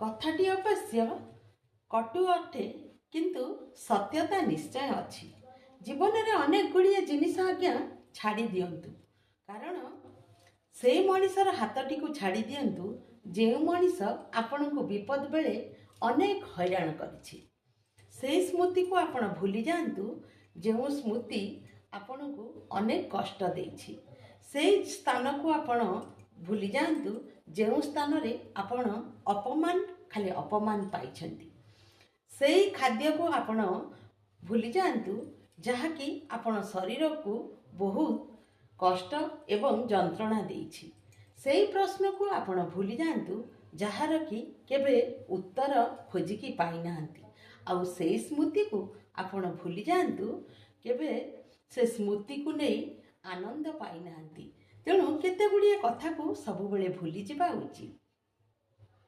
कथाटी अवश्य कटु अटे किंतु सत्यता निश्चय अच्छी। जीवन में अनेक गुड़िए जिनिस आज्ञा छाड़ी दिंतु कारण से मनीषर हाथटी को छाड़ी दिंतु जो मनीष आपण को विपद बेले अनेक हैरान करिछि। से स्मृति को आपण भूली जातु जो स्मृति आपण को अनेक कष्ट देछि। से स्थान को आपण भूली जातु जो स्थान रे आपण अपमान खाली अपमान पाइछंती। से खाद्य को आपण भूली जातु जहाँकि आपण शरीर को बहुत कष्ट एवं जंत्रणा देछि। से प्रश्न को आपण भूली जातु जार कि केबे उत्तर खोजिकी पाई नाहंती। आउ से स्मृति को आपण भूली जातु केबे से स्मृति को नहीं आनंद पाई नाहंती। तेणु केते गुड़िए कथा को सब बेले भूली जिबा उचित।